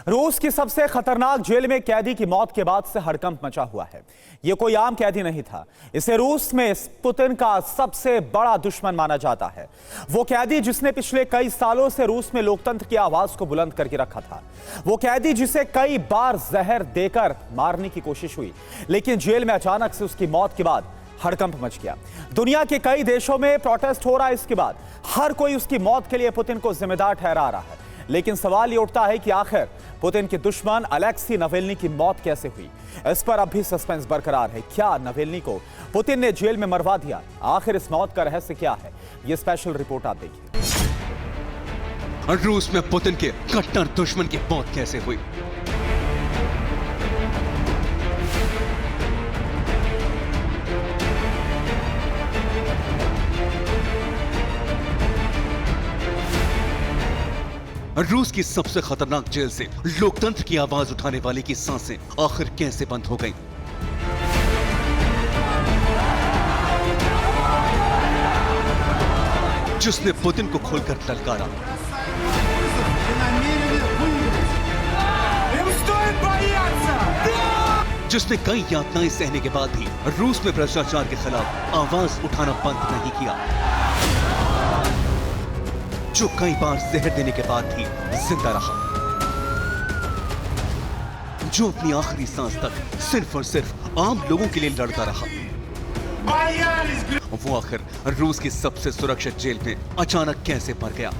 रूस की सबसे खतरनाक जेल में कैदी की मौत के बाद से हड़कंप मचा हुआ है। यह कोई आम कैदी नहीं था, इसे रूस में पुतिन का सबसे बड़ा दुश्मन माना जाता है। वो कैदी जिसने पिछले कई सालों से रूस में लोकतंत्र की आवाज को बुलंद करके रखा था। वो कैदी जिसे कई बार जहर देकर मारने की कोशिश हुई, लेकिन जेल में अचानक से उसकी मौत के बाद हड़कंप मच गया। दुनिया के कई देशों में प्रोटेस्ट हो रहा है। इसके बाद हर कोई उसकी मौत के लिए पुतिन को जिम्मेदार ठहरा रहा है। लेकिन सवाल ये उठता है कि आखिर पुतिन के दुश्मन अलेक्सी नावल्नी की मौत कैसे हुई। इस पर अब भी सस्पेंस बरकरार है। क्या नावल्नी को पुतिन ने जेल में मरवा दिया? आखिर इस मौत का रहस्य क्या है? ये स्पेशल रिपोर्ट आप देखिए। रूस में पुतिन के कट्टर दुश्मन की मौत कैसे हुई? रूस की सबसे खतरनाक जेल से लोकतंत्र की आवाज उठाने वाले की सांसें आखिर कैसे बंद हो गईं? जिसने पुतिन को खोलकर ललकारा, जिसने कई यातनाएं सहने के बाद भी रूस में भ्रष्टाचार के खिलाफ आवाज उठाना बंद नहीं किया, जो कई बार जहर देने के बाद भी जिंदा रहा, जो अपनी आखिरी सांस तक सिर्फ और सिर्फ आम लोगों के लिए लड़ता रहा। वो आखिर रूस की सबसे सुरक्षित जेल में अचानक कैसे मर गया?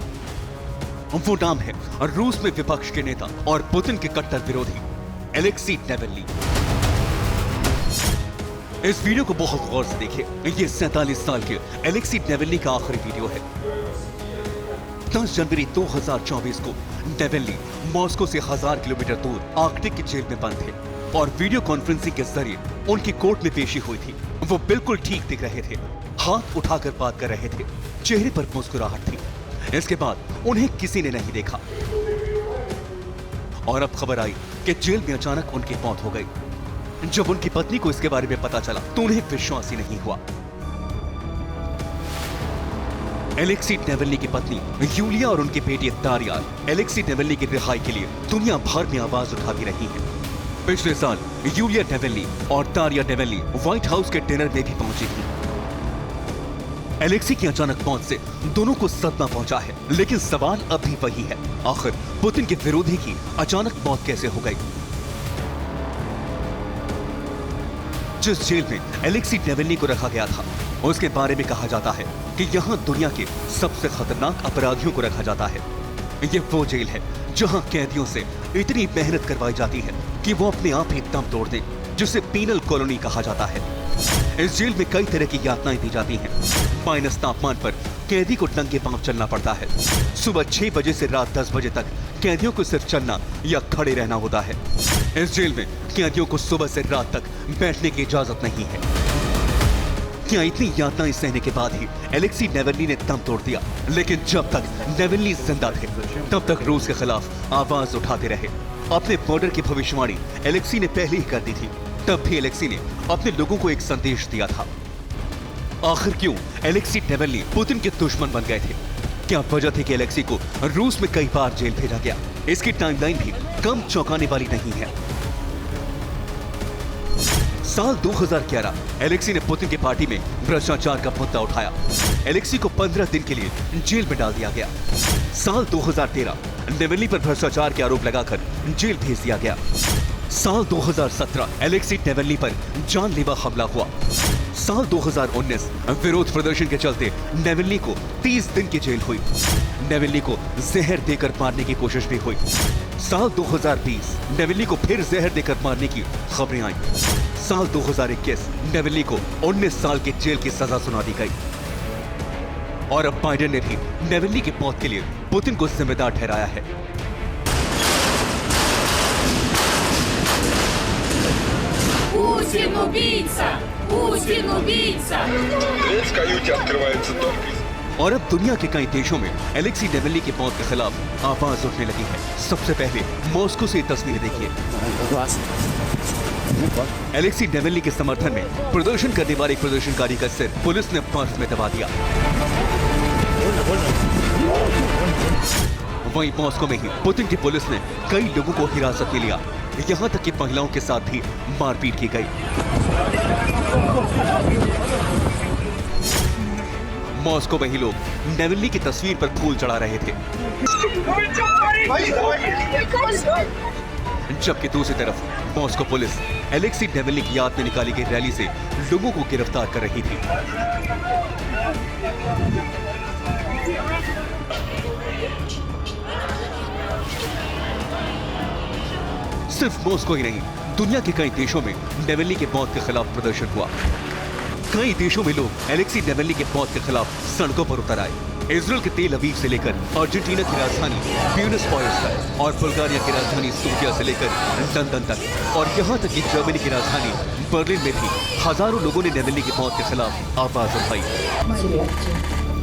वो नाम है रूस में विपक्ष के नेता और पुतिन के कट्टर विरोधी एलेक्सी नावल्नी। इस वीडियो को बहुत गौर से देखिए। ये 47 साल के एलेक्सी नावल्नी का आखिरी वीडियो है। 10 जनवरी 2024 को नावल्नी मॉस्को से 1000 किलोमीटर दूर आर्कटिक की जेल में बंद थे और वीडियो कॉन्फ्रेंसिंग के जरिए उनकी कोर्ट में पेशी हुई थी। वो बिल्कुल ठीक दिख रहे थे, हाथ उठाकर बात कर रहे थे, चेहरे पर मुस्कुराहट थी। इसके बाद उन्हें किसी ने नहीं देखा और अब खबर आई कि जेल में अचानक उनकी मौत हो गई। जब उनकी पत्नी को इसके बारे में पता चला तो उन्हें विश्वास ही नहीं हुआ। एलेक्सी नावल्नी की पत्नी यूलिया और उनकी बेटी दारिया एलेक्सी नावल्नी की रिहाई के लिए दुनिया भर में आवाज उठाती रही है। पिछले साल यूलिया नावल्नी और दारिया नावल्नी व्हाइट हाउस के डिनर में भी पहुंची थी। एलेक्सी की अचानक मौत से दोनों को सदमा पहुंचा है, लेकिन सवाल अभी वही है, आखिर पुतिन के विरोधी की अचानक मौत कैसे हो गई? जिस जेल में एलेक्सी नावल्नी को रखा गया था उसके बारे में कहा जाता है कि यहाँ दुनिया के सबसे खतरनाक अपराधियों को रखा जाता है। ये वो जेल है जहाँ कैदियों से इतनी मेहनत करवाई जाती है कि वो अपने आप ही दम तोड़ दें, जिसे पीनल कॉलोनी कहा जाता है। इस जेल में कई तरह की यातनाएं दी जाती हैं। माइनस तापमान पर कैदी को नंगे पांव चलना पड़ता है। सुबह 6 बजे से रात 10 बजे तक कैदियों को सिर्फ चलना या खड़े रहना होता है। इस जेल में कैदियों को सुबह से रात तक बैठने की इजाजत नहीं है। क्या इतनी यातनाएं सहने के बाद ही एलेक्सी नावल्नी ने दम तोड़ दिया? लेकिन जब तक नावल्नी जिंदा थे तब तक रूस के खिलाफ आवाज उठाते रहे। अपने बॉर्डर की भविष्यवाणी एलेक्सी ने पहले ही कर दी थी। तब भी एलेक्सी ने अपने लोगों को एक संदेश दिया था। आखिर क्यों एलेक्सी नावल्नी पुतिन के दुश्मन बन गए थे? क्या वजह थी कि एलेक्सी को रूस में कई बार जेल भेजा गया? इसकी टाइमलाइन भी कम चौंकाने वाली नहीं है। साल 2011 एलेक्सी ने पुतिन की पार्टी में भ्रष्टाचार का मुद्दा उठाया। एलेक्सी को 15 दिन के लिए जेल में डाल दिया गया। साल 2013 नावल्नी पर भ्रष्टाचार के आरोप लगाकर जेल भेज दिया गया। साल 2017 एलेक्सी नावल्नी पर जानलेवा हमला हुआ। साल 2019 विरोध प्रदर्शन के चलते नावल्नी को 30 दिन की जेल हुई। नावल्नी को जहर देकर मारने की कोशिश भी हुई। साल 2020 नावल्नी को फिर जहर देकर मारने की खबरें आई। साल 2021 नावल्नी को 19 साल की जेल की सजा सुना दी गई। और अब बाइडेन ने भी नावल्नी की मौत के लिए पुतिन को जिम्मेदार ठहराया है। Путин убийца! Путин убийца! Дверь в каюте открывается только. और अब दुनिया के कई देशों में एलेक्सी नावल्नी की मौत के खिलाफ आवाज उठने लगी है। सबसे पहले मॉस्को से तस्वीरें देखिए। एलेक्सी नावल्नी के समर्थन में प्रदर्शन करने वाले प्रदर्शनकारी का सिर पुलिस ने बर्फ में दबा दिया। वहीं मॉस्को में ही पुतिन की पुलिस ने कई लोगों को हिरासत में लिया, यहाँ तक कि महिलाओं के साथ भी मारपीट की गई। मॉस्को में ही लोग नेवल्नी की तस्वीर पर फूल चढ़ा रहे थे, जबकि दूसरी तरफ मॉस्को पुलिस एलेक्सी नेवल्नी की याद में निकाली गई रैली से लोगों को गिरफ्तार कर रही थी। सिर्फ मॉस्को ही नहीं, दुनिया के कई देशों में नेवल्नी के मौत के खिलाफ प्रदर्शन हुआ। कई देशों में लोग एलेक्सी नेवल्नी के मौत के खिलाफ सड़कों पर उतर आए। इजराइल के तेल अवीव से लेकर अर्जेंटीना की राजधानी ब्यूनस आयर्स तक और बुल्गारिया की राजधानी सोफिया से लेकर लंदन तक और यहाँ तक कि जर्मनी की राजधानी बर्लिन में भी हजारों लोगों ने नेवल्नी की मौत के खिलाफ आवाज उठाई।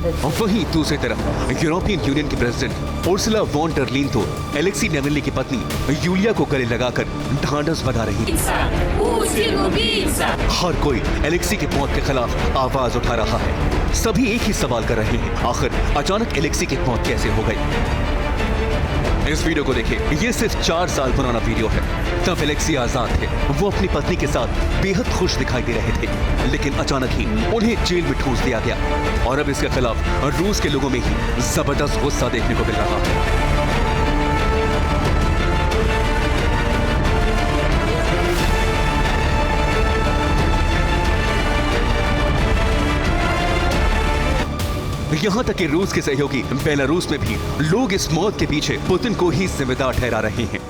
वहीं दूसरी तरफ यूरोपियन यूनियन की प्रेसिडेंट उर्सुला वॉन डर लीन तो एलेक्सी नेवल्नी की पत्नी यूलिया को गले लगाकर ढांढस बंधा रही थी। Putin убийца! हर कोई एलेक्सी की मौत के खिलाफ आवाज उठा रहा है। सभी एक ही सवाल कर रहे हैं, आखिर अचानक एलेक्सी की मौत कैसे हो गई? इस वीडियो को देखिए, ये सिर्फ 4 साल पुराना वीडियो है। तब एलेक्सी आजाद थे, वो अपनी पत्नी के साथ बेहद खुश दिखाई दे रहे थे, लेकिन अचानक ही उन्हें जेल में ठूस दिया गया और अब इसके खिलाफ रूस के लोगों में ही जबरदस्त गुस्सा देखने को मिल रहा है। यहाँ तक कि रूस के सहयोगी बेलारूस में भी लोग इस मौत के पीछे पुतिन को ही जिम्मेदार ठहरा रहे हैं।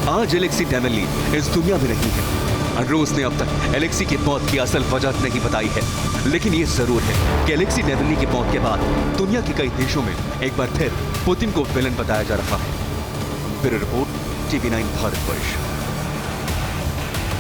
आज एलेक्सी नेवल्नी इस दुनिया में नहीं है। रूस ने अब तक एलेक्सी की मौत की असल वजह नहीं बताई है, लेकिन ये जरूर है कि एलेक्सी नेवल्नी की मौत के बाद दुनिया के कई देशों में एक बार फिर पुतिन को विलन बताया जा रहा है। Bureau report, TV9 Bharatvarsh.